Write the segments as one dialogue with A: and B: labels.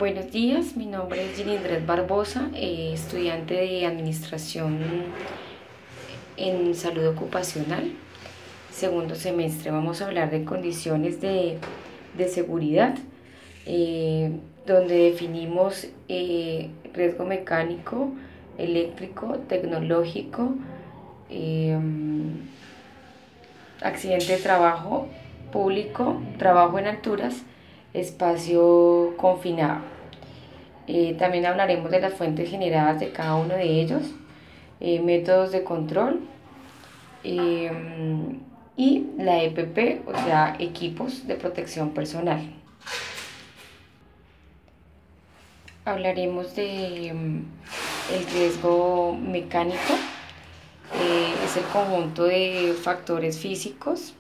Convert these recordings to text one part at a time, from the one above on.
A: Buenos días, mi nombre es Ginindret Barbosa, estudiante de Administración en Salud Ocupacional, segundo semestre. Vamos a hablar de condiciones de seguridad, donde definimos riesgo mecánico, eléctrico, tecnológico, eh, accidente de trabajo público, trabajo en alturas, espacio confinado. También hablaremos de las fuentes generadas de cada uno de ellos, métodos de control eh, y la EPP, o sea, equipos de protección personal. Hablaremos de el riesgo mecánico. Es el conjunto de factores físicos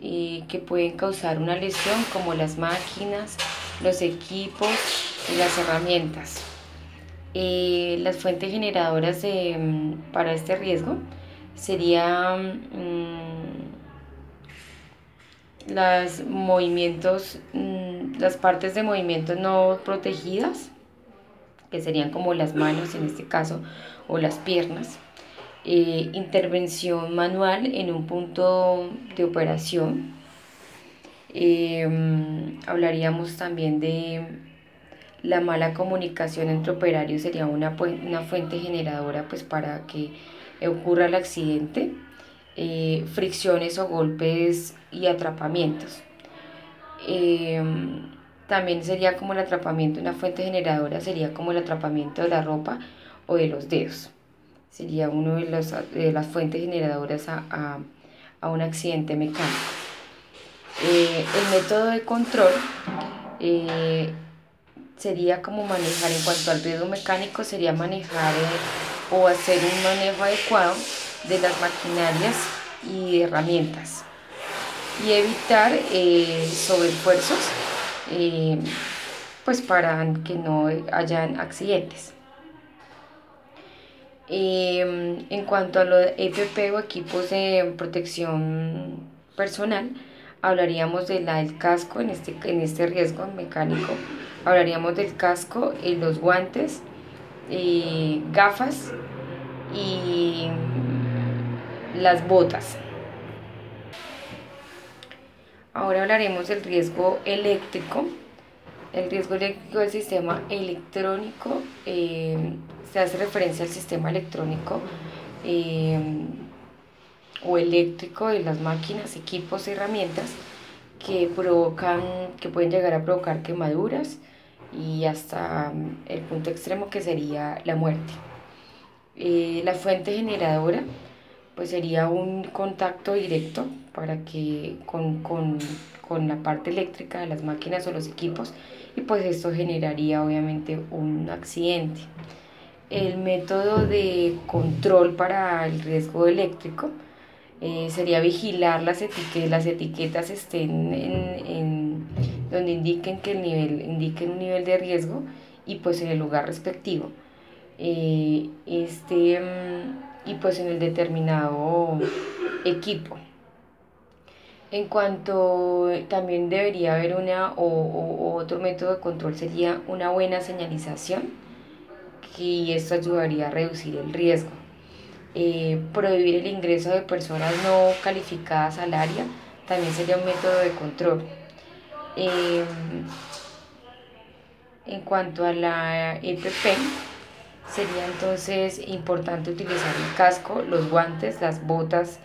A: que pueden causar una lesión, como las máquinas, los equipos y las herramientas. Las fuentes generadoras para este riesgo serían las partes de movimientos no protegidas, que serían como las manos en este caso, o las piernas. Intervención manual en un punto de operación. Hablaríamos también de la mala comunicación entre operarios, sería una fuente generadora pues para que ocurra el accidente. Fricciones o golpes y atrapamientos. También sería como el atrapamiento, una fuente generadora sería como el atrapamiento de la ropa o de los dedos. Sería una de las fuentes generadoras a un accidente mecánico. El método de control sería como manejar, en cuanto al riesgo mecánico, sería manejar o hacer un manejo adecuado de las maquinarias y herramientas y evitar sobreesfuerzos pues para que no hayan accidentes. En cuanto a los EPP o equipos de protección personal, hablaríamos del casco en este riesgo mecánico. Hablaríamos del casco, los guantes, gafas y las botas. Ahora hablaremos del riesgo eléctrico. El riesgo eléctrico del sistema electrónico se hace referencia al sistema electrónico o eléctrico de las máquinas, equipos, herramientas que pueden llegar a provocar quemaduras y hasta el punto extremo que sería la muerte. La fuente generadora pues sería un contacto directo para que con la parte eléctrica de las máquinas o los equipos, y pues esto generaría obviamente un accidente. El método de control para el riesgo eléctrico sería vigilar las etiquetas estén donde indiquen un nivel de riesgo y pues en el lugar respectivo. Y pues en el determinado equipo. En cuanto también debería haber otro método de control, sería una buena señalización, y esto ayudaría a reducir el riesgo. Prohibir el ingreso de personas no calificadas al área también sería un método de control. En cuanto a la EPP, sería entonces importante utilizar el casco, los guantes, las botas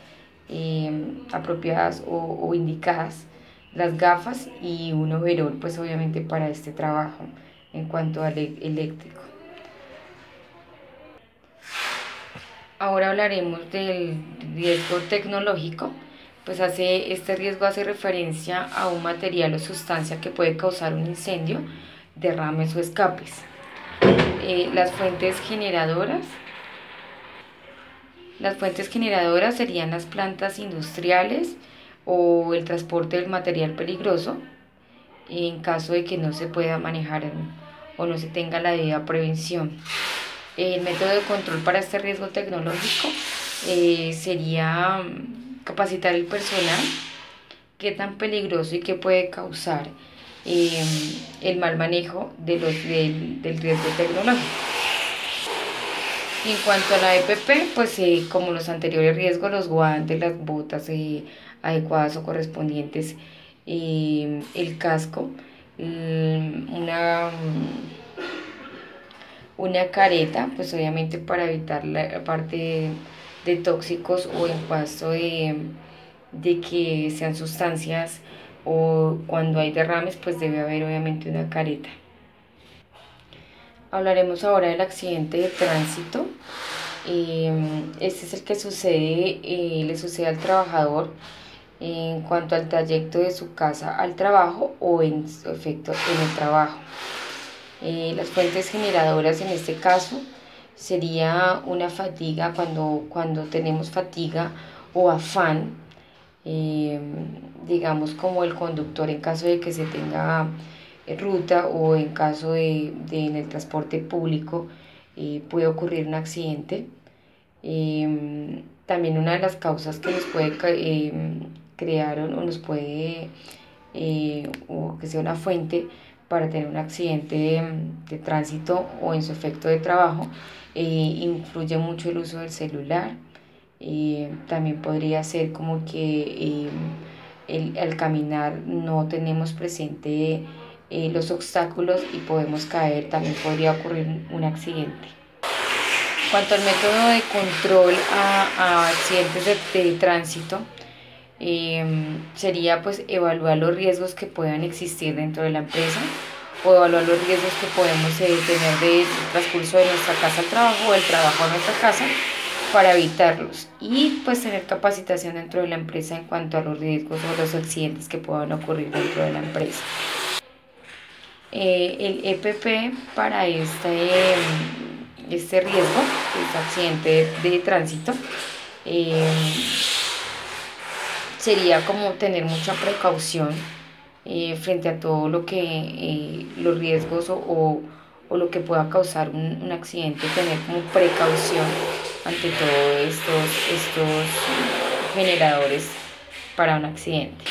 A: apropiadas o indicadas, las gafas y un overol, pues obviamente para este trabajo. En cuanto al eléctrico, ahora hablaremos del riesgo tecnológico. Pues este riesgo hace referencia a un material o sustancia que puede causar un incendio, derrames o escapes. Las fuentes generadoras serían las plantas industriales o el transporte del material peligroso, en caso de que no se pueda manejar o no se tenga la debida prevención. El método de control para este riesgo tecnológico sería capacitar el personal, qué tan peligroso y qué puede causar, eh, el mal manejo del riesgo tecnológico. Y en cuanto a la EPP, pues como los anteriores riesgos, los guantes, las botas adecuadas o correspondientes, el casco, una careta, pues obviamente para evitar la parte de tóxicos o en caso de que sean sustancias o cuando hay derrames, pues debe haber obviamente una careta. Hablaremos ahora del accidente de tránsito. Este es el que le sucede al trabajador en cuanto al trayecto de su casa al trabajo o en su efecto en el trabajo. Las fuentes generadoras en este caso sería una fatiga, cuando tenemos fatiga o afán, eh, digamos como el conductor en caso de que se tenga ruta o en caso de en el transporte público puede ocurrir un accidente. También una de las causas que nos puede crear o nos puede, o que sea una fuente para tener un accidente de tránsito o en su efecto de trabajo, influye mucho el uso del celular. También podría ser como que al caminar no tenemos presente los obstáculos y podemos caer, también podría ocurrir un accidente. Cuanto al método de control a accidentes de tránsito, sería pues evaluar los riesgos que puedan existir dentro de la empresa o evaluar los riesgos que podemos tener del transcurso de nuestra casa al trabajo o del trabajo a nuestra casa para evitarlos y pues tener capacitación dentro de la empresa en cuanto a los riesgos o los accidentes que puedan ocurrir dentro de la empresa. El EPP para este riesgo, este accidente de tránsito, sería como tener mucha precaución frente a todo lo que los riesgos o lo que pueda causar un accidente, tener como precaución ante todos estos generadores para un accidente.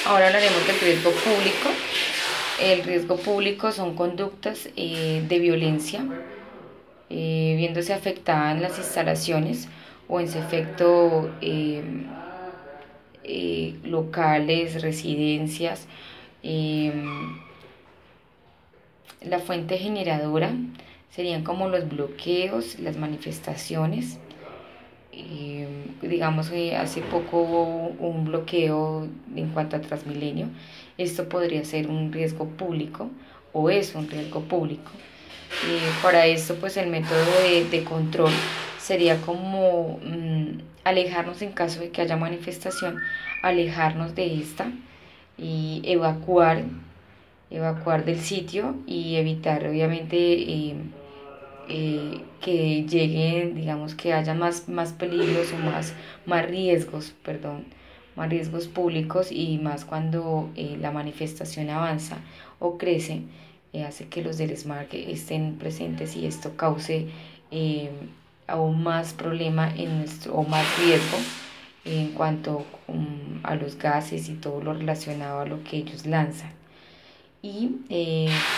A: Ahora hablaremos del riesgo público. El riesgo público son conductas de violencia, viéndose afectadas las instalaciones o en su efecto locales, residencias. La fuente generadora serían como los bloqueos, las manifestaciones. Digamos que hace poco hubo un bloqueo en cuanto a Transmilenio. Esto podría ser un riesgo público o es un riesgo público. Para esto pues el método de control sería como alejarnos en caso de que haya manifestación, alejarnos de esta y evacuar del sitio y evitar obviamente que lleguen, digamos que haya más peligros o más riesgos, perdón, más riesgos públicos y más cuando la manifestación avanza o crece, hace que los del SMART estén presentes y esto cause aún más problema o más riesgo en cuanto a los gases y todo lo relacionado a lo que ellos lanzan. Y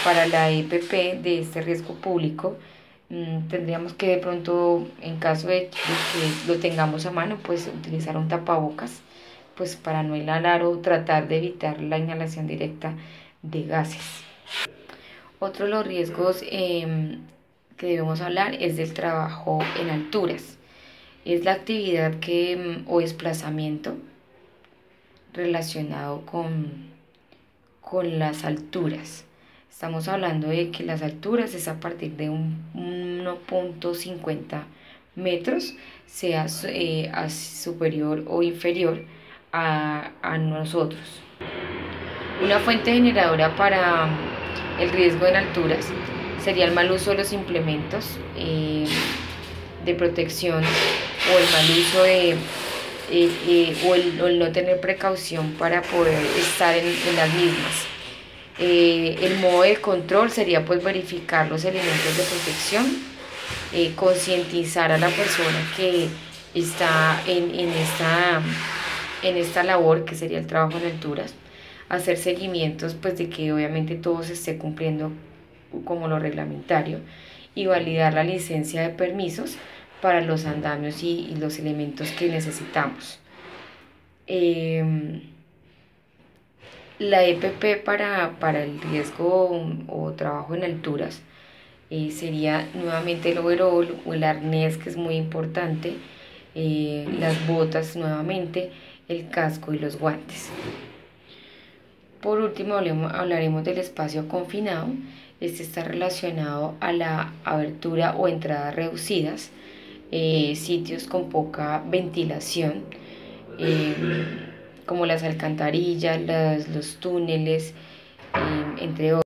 A: para la EPP de este riesgo público, tendríamos que de pronto, en caso de que lo tengamos a mano, pues utilizar un tapabocas, pues para no inhalar o tratar de evitar la inhalación directa de gases. Otro de los riesgos que debemos hablar es del trabajo en alturas. Es la actividad o desplazamiento relacionado con las alturas. Estamos hablando de que las alturas es a partir de 1.50 metros, sea superior o inferior a nosotros. Una fuente generadora para el riesgo en alturas sería el mal uso de los implementos de protección o el mal uso o el no tener precaución para poder estar en las mismas. El modo de control sería pues verificar los elementos de protección, concientizar a la persona que está en esta labor que sería el trabajo en alturas, hacer seguimientos pues de que obviamente todo se esté cumpliendo como lo reglamentario y validar la licencia de permisos para los andamios y los elementos que necesitamos. La EPP para el riesgo o trabajo en alturas sería nuevamente el overol o el arnés, que es muy importante, las botas nuevamente, el casco y los guantes. Por último, hablaremos del espacio confinado. Este está relacionado a la abertura o entradas reducidas, sitios con poca ventilación, eh, como las alcantarillas, los túneles, entre otros.